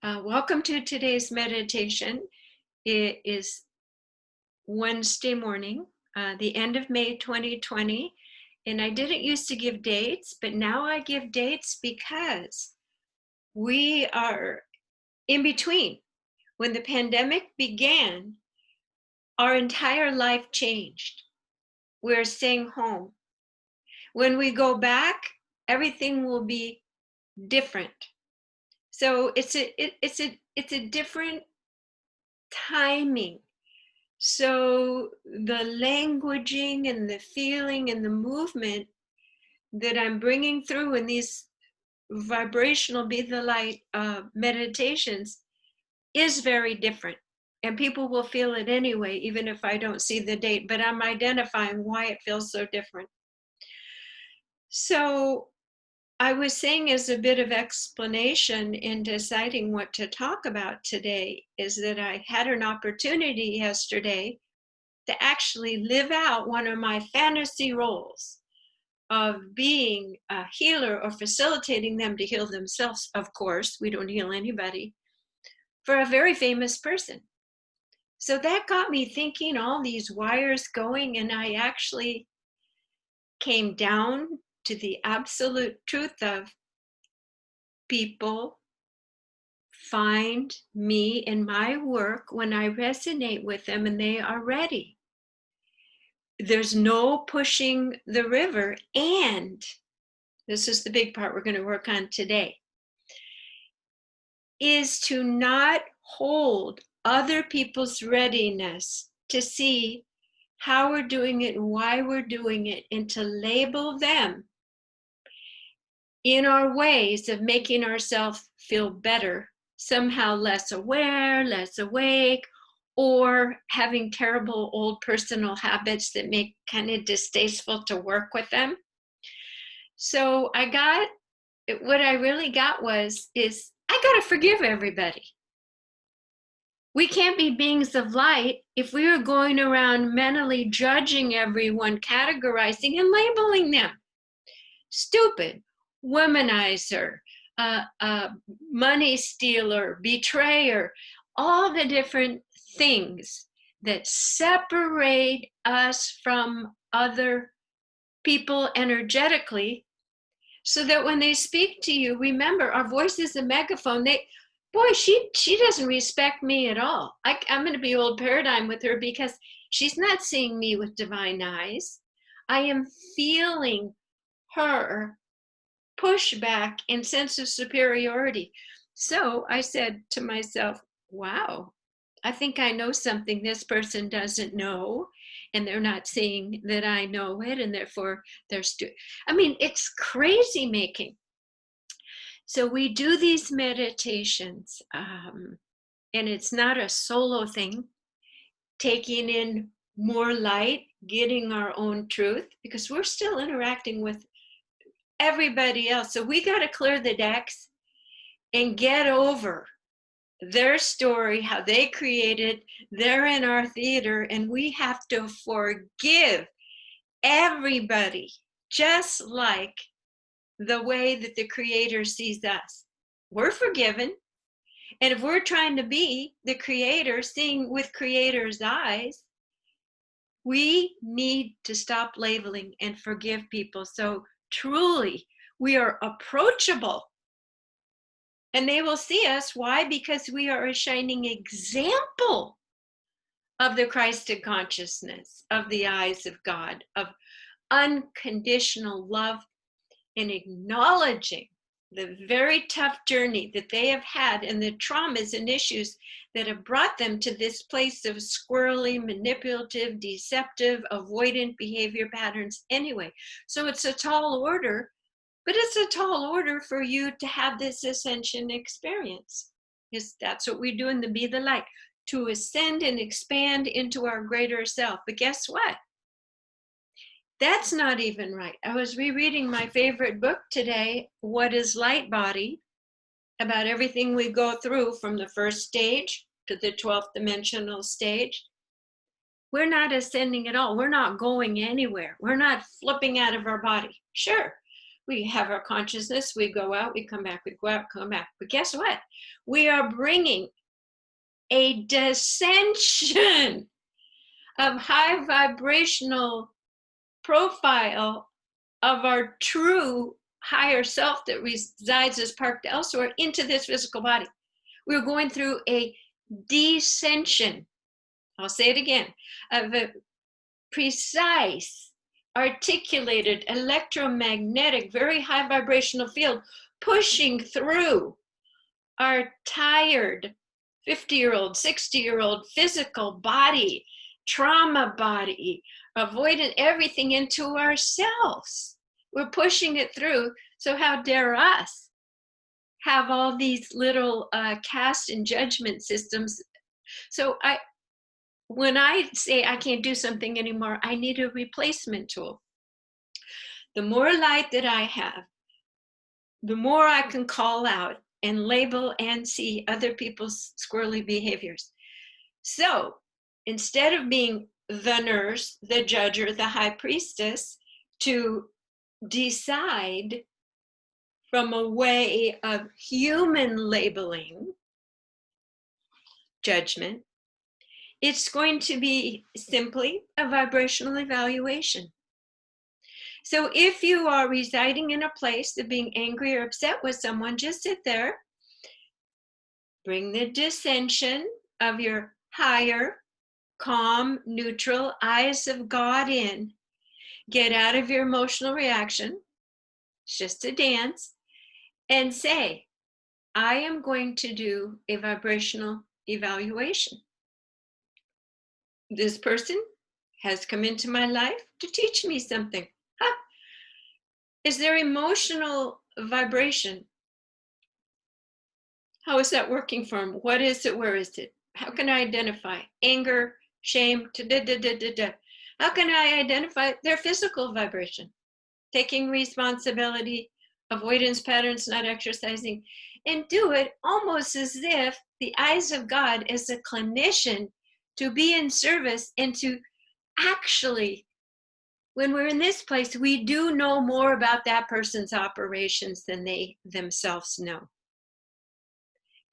Welcome to today's meditation. It is Wednesday morning, the end of May 2020, and I didn't used to give dates, but now I give dates because we are in between. When the pandemic began, our entire life changed. We're staying home. When we go back, everything will be different. So it's a different timing. So the languaging and the feeling and the movement that I'm bringing through in these vibrational Be the Light meditations is very different. And people will feel it anyway, even if I don't see the date, but I'm identifying why it feels so different. So I was saying, as a bit of explanation in deciding what to talk about today, is that I had an opportunity yesterday to actually live out one of my fantasy roles of being a healer or facilitating them to heal themselves. Of course, we don't heal anybody, for a very famous person. So that got me thinking, all these wires going, and I actually came down to the absolute truth of people find me and my work when I resonate with them and they are ready. There's no pushing the river, and this is the big part we're going to work on today, is to not hold other people's readiness to see how we're doing it and why we're doing it, and to label them in our ways of making ourselves feel better, somehow less aware, less awake, or having terrible old personal habits that make kind of distasteful to work with them. So what I really got is I got to forgive everybody. We can't be beings of light if we are going around mentally judging everyone, categorizing and labeling them. Stupid, womanizer, money stealer, betrayer, all the different things that separate us from other people energetically, so that when they speak to you, remember, our voice is a megaphone. She doesn't respect me at all. I'm going to be old paradigm with her, because she's not seeing me with divine eyes. I am feeling her pushback and sense of superiority. So I said to myself, wow, I think I know something this person doesn't know, and they're not seeing that I know it, and therefore it's crazy making. So we do these meditations, and it's not a solo thing, taking in more light, getting our own truth, because we're still interacting with everybody else. So we got to clear the decks and get over their story, how they created. They're in our theater, and we have to forgive everybody, just like the way that the Creator sees us. We're forgiven. And if we're trying to be the Creator, seeing with Creator's eyes, we need to stop labeling and forgive people. So truly, we are approachable. And they will see us. Why? Because we are a shining example of the Christed consciousness, of the eyes of God, of unconditional love, and acknowledging the very tough journey that they have had, and the traumas and issues that have brought them to this place of squirrely, manipulative, deceptive, avoidant behavior patterns anyway. So it's a tall order, but it's a tall order for you to have this ascension experience. That's what we do in the Be the Light, to ascend and expand into our greater self. But guess what? That's not even right. I was rereading my favorite book today, What is Light Body, about everything we go through from the first stage to the 12th dimensional stage. We're not ascending at all. We're not going anywhere. We're not flipping out of our body. Sure, We have our consciousness, we go out, we come back, we go out, come back. But guess what? We are bringing a dissension of high vibrational profile of our true higher self that resides as parked elsewhere into this physical body. We're going through a descension, I'll say it again, of a precise, articulated, electromagnetic, very high vibrational field pushing through our tired 50-year-old, 60-year-old physical body, trauma body, avoiding everything into ourselves. We're pushing it through. So how dare us have all these little caste and judgment systems? So when I say I can't do something anymore, I need a replacement tool. The more light that I have, the more I can call out and label and see other people's squirrely behaviors. So instead of being the nurse, the judger, the high priestess, to decide from a way of human labeling, judgment, it's going to be simply a vibrational evaluation. So if you are residing in a place of being angry or upset with someone, just sit there, bring the dissension of your higher, calm, neutral eyes of God in, get out of your emotional reaction, it's just a dance, and say, I am going to do a vibrational evaluation. This person has come into my life to teach me something. Huh? Is there emotional vibration? How is that working for them? What is it? Where is it? How can I identify anger, shame? How can I identify their physical vibration? Taking responsibility, avoidance patterns, not exercising, and do it almost as if the eyes of God as a clinician to be in service and to actually, when we're in this place, we do know more about that person's operations than they themselves know.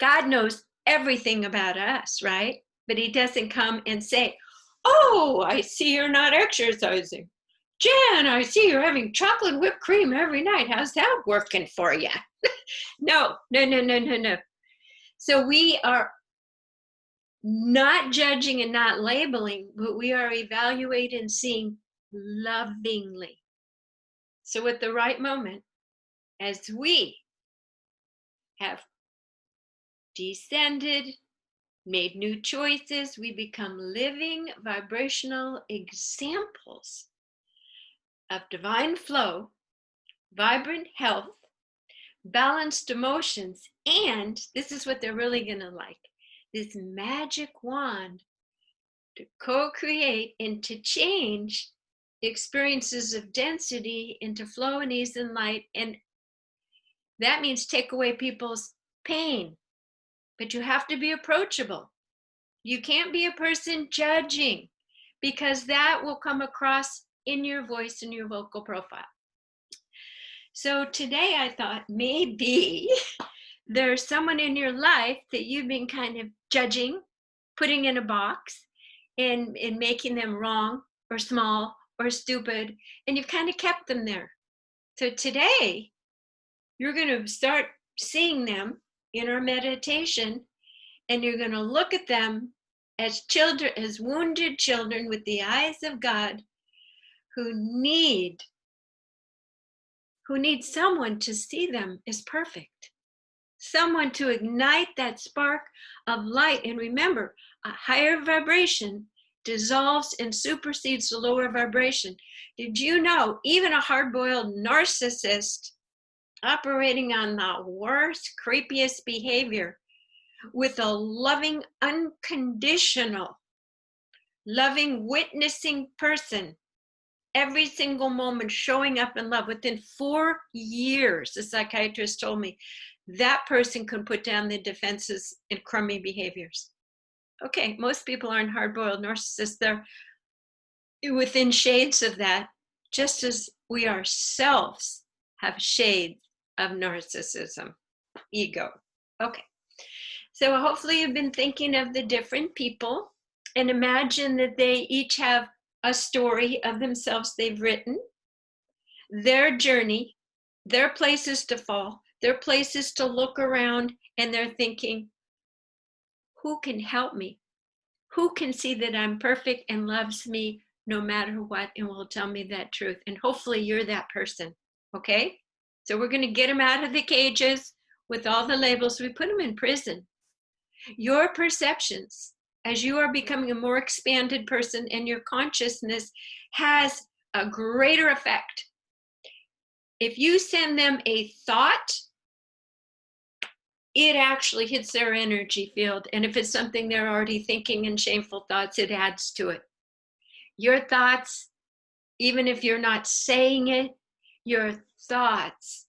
God knows everything about us, right? But he doesn't come and say, oh, I see you're not exercising. Jan, I see you're having chocolate whipped cream every night. How's that working for you? No. So we are not judging and not labeling, but we are evaluating and seeing lovingly. So at the right moment, as we have descended, made new choices, we become living vibrational examples of divine flow, vibrant health, balanced emotions, and this is what they're really going to like, this magic wand to co-create and to change experiences of density into flow and ease and light. And that means take away people's pain, but you have to be approachable. You can't be a person judging, because that will come across in your voice and your vocal profile. So today I thought maybe there's someone in your life that you've been kind of judging, putting in a box, and making them wrong or small or stupid, and you've kind of kept them there. So today you're going to start seeing them in our meditation, and you're going to look at them as children, as wounded children with the eyes of God who need someone to see them as perfect, someone to ignite that spark of light. And remember, a higher vibration dissolves and supersedes the lower vibration. Did you know even a hard-boiled narcissist operating on the worst, creepiest behavior with a loving, unconditional, loving, witnessing person, every single moment showing up in love, within 4 years, the psychiatrist told me, that person can put down the defenses and crummy behaviors. Okay, most people aren't hard-boiled narcissists. They're within shades of that, just as we ourselves have shades of narcissism, ego. Okay, so hopefully you've been thinking of the different people and imagine that they each have a story of themselves they've written, their journey, their places to fall, their places to look around, and they're thinking, who can help me? Who can see that I'm perfect and loves me no matter what and will tell me that truth? And hopefully you're that person, okay? So we're going to get them out of the cages with all the labels. We put them in prison. Your perceptions, as you are becoming a more expanded person, and your consciousness has a greater effect. If you send them a thought, it actually hits their energy field. And if it's something they're already thinking and shameful thoughts, it adds to it. Your thoughts, even if you're not saying it, your thoughts,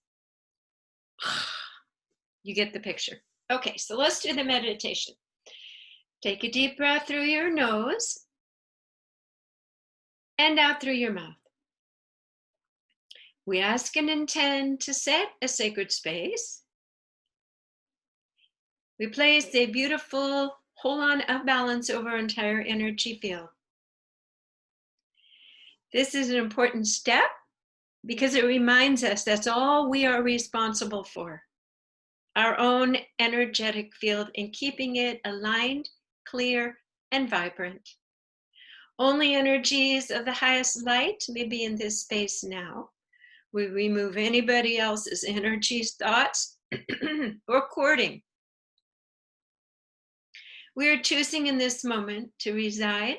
you get the picture. Okay, so let's do the meditation. Take a deep breath through your nose and out through your mouth. We ask and intend to set a sacred space. We place a beautiful hold on of balance over our entire energy field. This is an important step because it reminds us that's all we are responsible for. Our own energetic field and keeping it aligned, clear, and vibrant. Only energies of the highest light may be in this space now. We remove anybody else's energies, thoughts, or courting. We are choosing in this moment to reside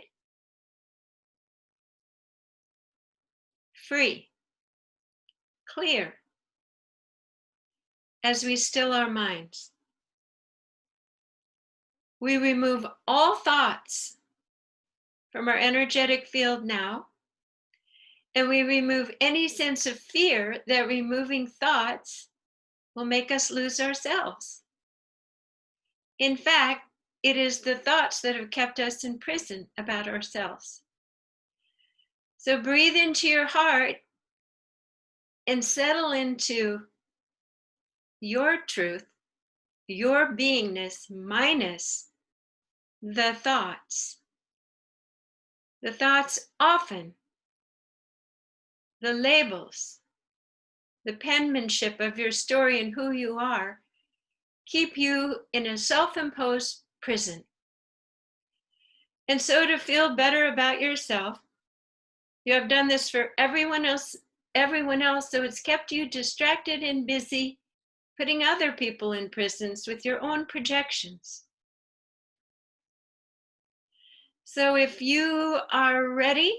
free, clear, as we still our minds. We remove all thoughts from our energetic field now, and we remove any sense of fear that removing thoughts will make us lose ourselves. In fact, it is the thoughts that have kept us in prison about ourselves. So breathe into your heart and settle into your truth, your beingness minus the thoughts. The thoughts often, the labels, the penmanship of your story and who you are, keep you in a self-imposed prison. And so to feel better about yourself, you have done this for everyone else, so it's kept you distracted and busy, putting other people in prisons with your own projections. So if you are ready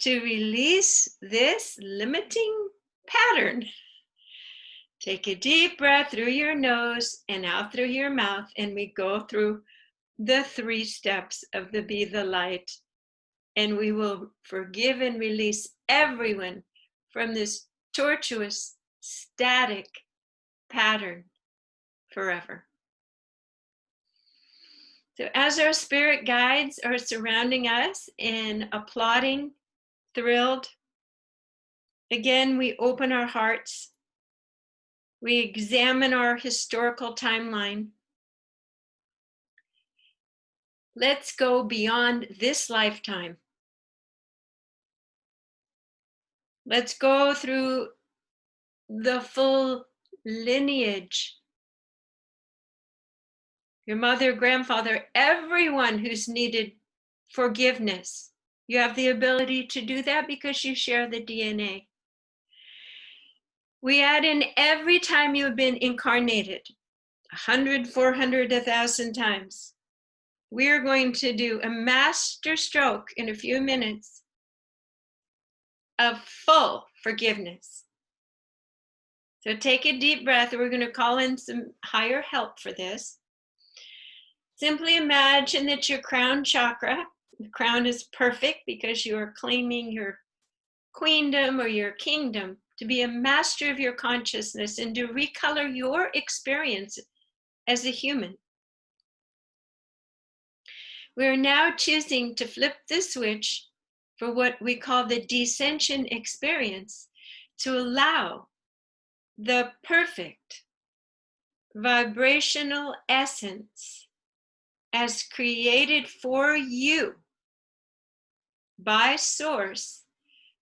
to release this limiting pattern, take a deep breath through your nose and out through your mouth, and we go through the 3 steps of the Be the Light, and we will forgive and release everyone from this tortuous, static pattern forever. So as our spirit guides are surrounding us and applauding, thrilled, again, we open our hearts. We examine our historical timeline. Let's go beyond this lifetime. Let's go through the full lineage. Your mother, grandfather, everyone who's needed forgiveness. You have the ability to do that because you share the DNA. We add in every time you've been incarnated, 100, 400, 1,000 times. We are going to do a master stroke in a few minutes of full forgiveness. So take a deep breath. We're going to call in some higher help for this. Simply imagine that your crown chakra, the crown is perfect because you are claiming your queendom or your kingdom to be a master of your consciousness and to recolor your experience as a human. We are now choosing to flip the switch for what we call the descension experience, to allow the perfect vibrational essence as created for you by Source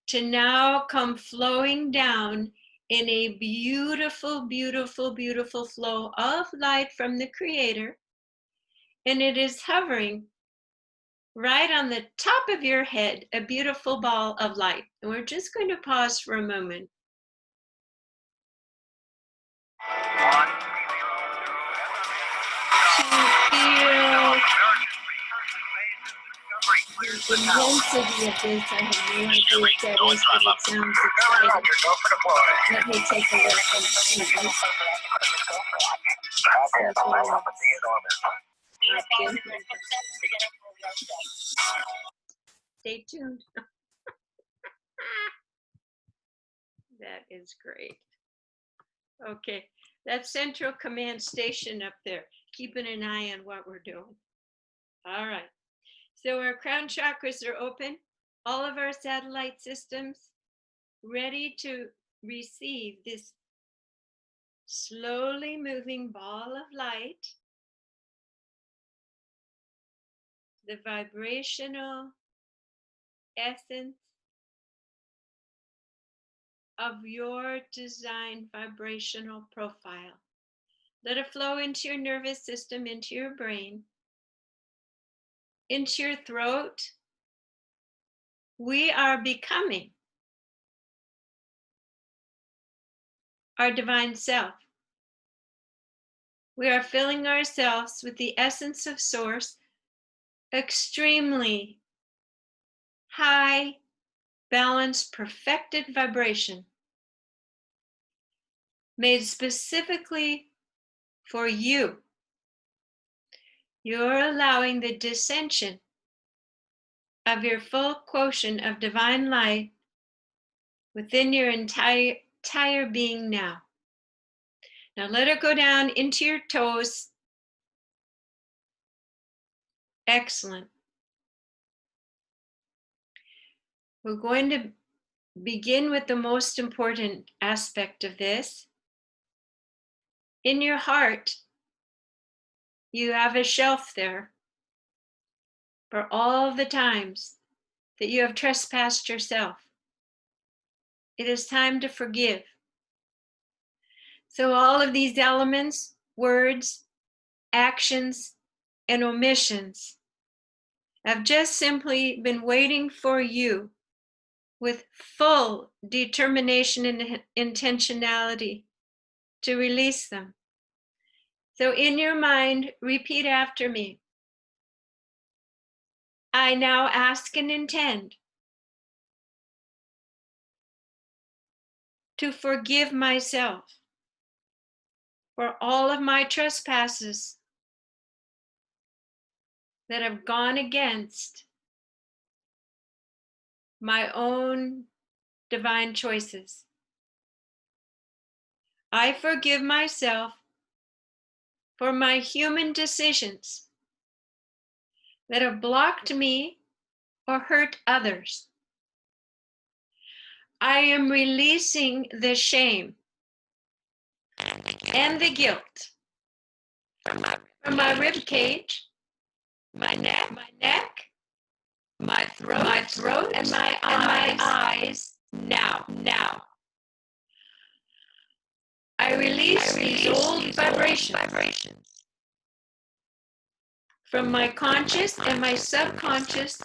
to now come flowing down in a beautiful, beautiful, beautiful flow of light from the Creator. And it is hovering right on the top of your head, a beautiful ball of light. And we're just going to pause for a moment. To feel the immensity of this. I have no idea what that is, but it sounds exciting. Let me take a look and see. Stay tuned. That is great. Okay, that's Central Command Station up there, keeping an eye on what we're doing. All right, so our crown chakras are open, all of our satellite systems ready to receive this slowly moving ball of light, the vibrational essence of your design vibrational profile. Let it flow into your nervous system, into your brain, into your throat. We are becoming our divine self. We are filling ourselves with the essence of Source, extremely high, balanced, perfected vibration, made specifically for you. You're allowing the descension of your full quotient of divine light within your entire being now. Now let it go down into your toes. Excellent. We're going to begin with the most important aspect of this. In your heart, you have a shelf there for all the times that you have trespassed yourself. It is time to forgive. So all of these elements, words, actions, and omissions have just simply been waiting for you with full determination and intentionality to release them. So in your mind, repeat after me. I now ask and intend to forgive myself for all of my trespasses that have gone against my own divine choices. I forgive myself for my human decisions that have blocked me or hurt others. I am releasing the shame and the guilt from my rib cage, my neck, my throat, and my eyes. Now. I release these old vibrations from my conscious and my subconscious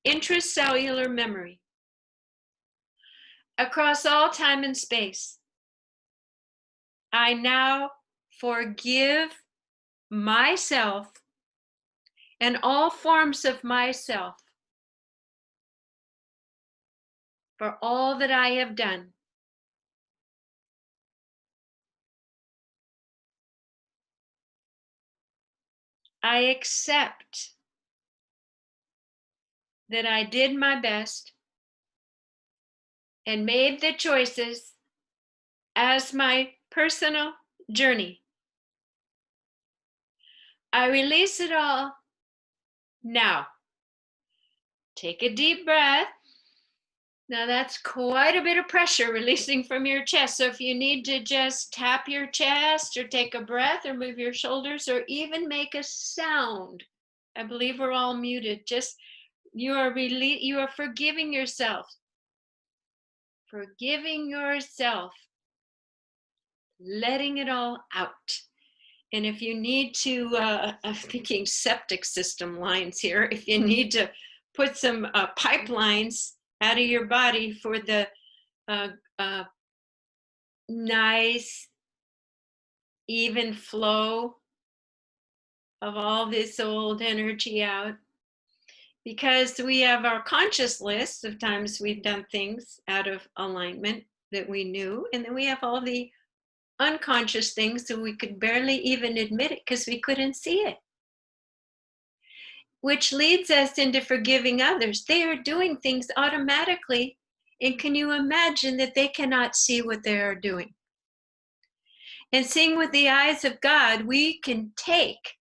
intracellular memory across all time and space. I now forgive myself and all forms of myself for all that I have done. I accept that I did my best and made the choices as my personal journey. I release it all now. Take a deep breath. Now that's quite a bit of pressure releasing from your chest. So if you need to just tap your chest or take a breath or move your shoulders or even make a sound, I believe we're all muted. Just you are forgiving yourself. Forgiving yourself, letting it all out. And if you need to, I'm thinking septic system lines here, if you need to put some pipelines out of your body for the uh, uh, nice, even flow of all this old energy out, because we have our conscious list of times we've done things out of alignment that we knew, and then we have all the unconscious things that we could barely even admit it because we couldn't see it, which leads us into forgiving others. They are doing things automatically, and can you imagine that they cannot see what they are doing? And seeing with the eyes of God, we can take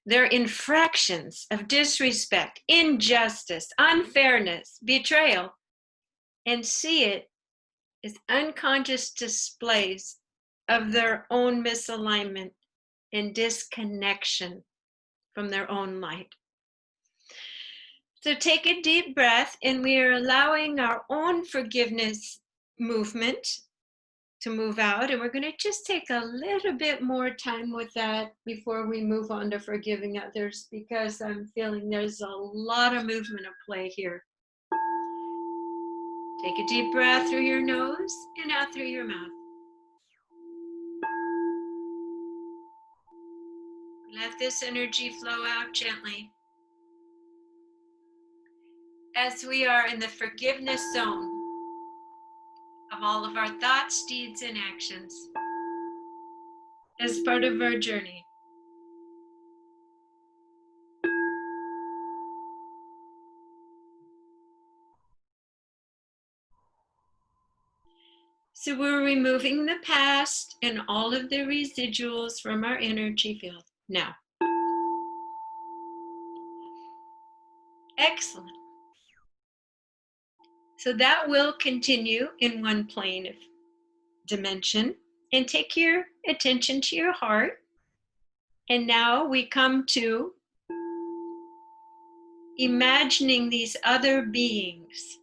their infractions of disrespect, injustice, unfairness, betrayal, and see it as unconscious displays of their own misalignment and disconnection from their own light. So take a deep breath, and we are allowing our own forgiveness movement to move out. And we're going to just take a little bit more time with that before we move on to forgiving others, because I'm feeling there's a lot of movement at play here. Take a deep breath through your nose and out through your mouth. Let this energy flow out gently as we are in the forgiveness zone of all of our thoughts, deeds, and actions as part of our journey. So we're removing the past and all of the residuals from our energy field. Now, excellent. So that will continue in one plane of dimension, and take your attention to your heart. And now we come to imagining these other beings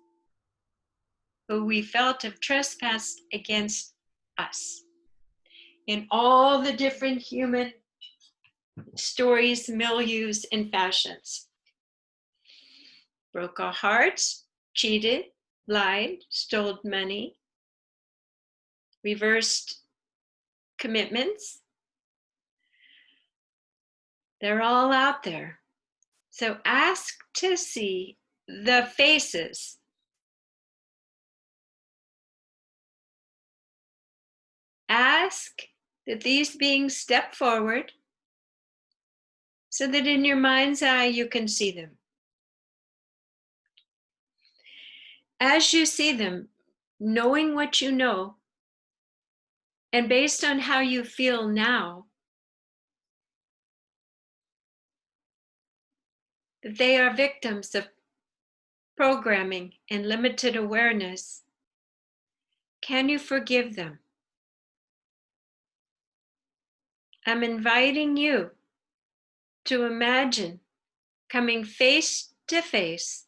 who we felt have trespassed against us in all the different human stories, milieus, and fashions. Broke our hearts, cheated, lied, stole money, reversed commitments. They're all out there. So ask to see the faces. Ask that these beings step forward so that in your mind's eye you can see them. As you see them, knowing what you know, and based on how you feel now, that they are victims of programming and limited awareness, can you forgive them? I'm inviting you to imagine coming face to face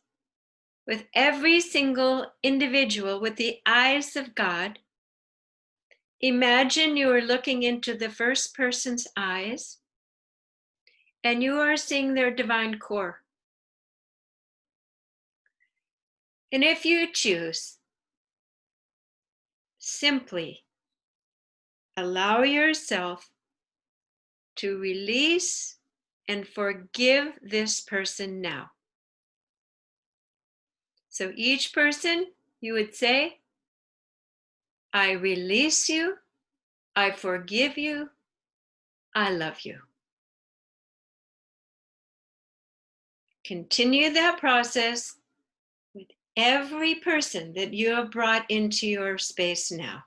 with every single individual with the eyes of God. Imagine you are looking into the first person's eyes and you are seeing their divine core. And if you choose, simply allow yourself to release and forgive this person now. So each person, you would say, I release you, I forgive you, I love you. Continue that process with every person that you have brought into your space now.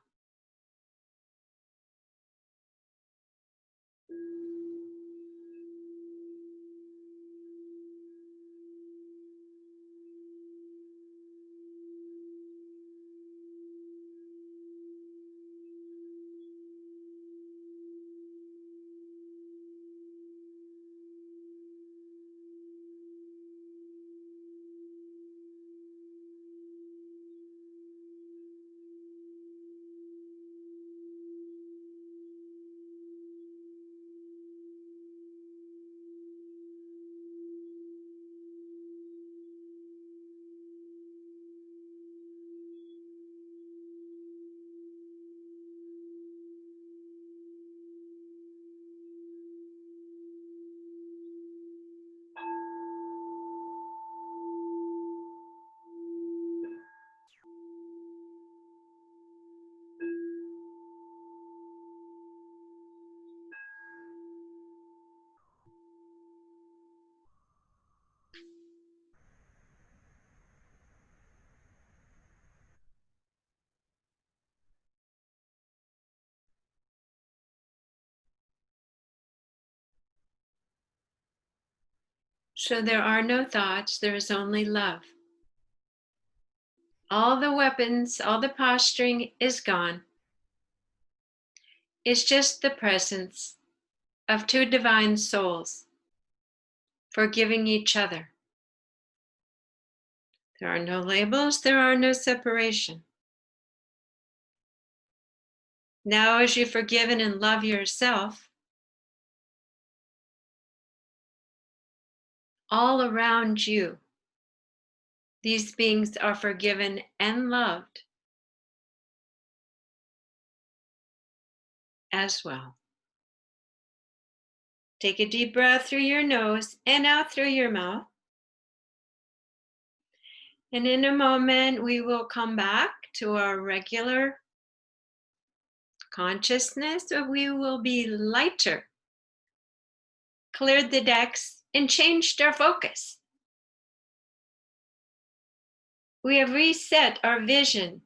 So there are no thoughts, there is only love. All the weapons, all the posturing is gone. It's just the presence of two divine souls forgiving each other. There are no labels, there are no separation. Now, as you forgive and love yourself, all around you, these beings are forgiven and loved as well. Take a deep breath through your nose and out through your mouth. And in a moment, we will come back to our regular consciousness, or we will be lighter, cleared the decks, and changed our focus. We have reset our vision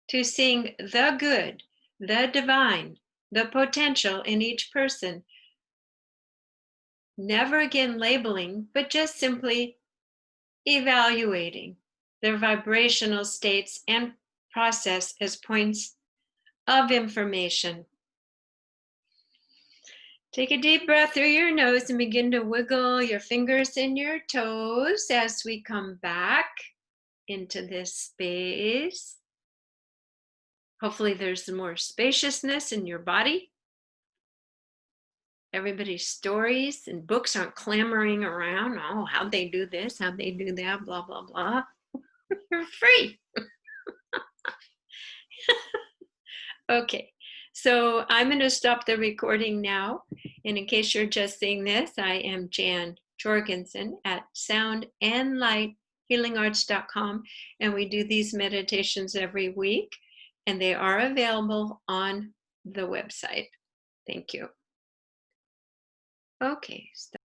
to seeing the good, the divine, the potential in each person. Never again labeling, but just simply evaluating their vibrational states and process as points of information. Take a deep breath through your nose and begin to wiggle your fingers and your toes as we come back into this space. Hopefully there's more spaciousness in your body. Everybody's stories and books aren't clamoring around. Oh, how'd they do this? How'd they do that? Blah, blah, blah. You're free. Okay, so I'm going to stop the recording now. And in case you're just seeing this, I am Jan Jorgensen at soundandlighthealingarts.com. And we do these meditations every week, and they are available on the website. Thank you. Okay.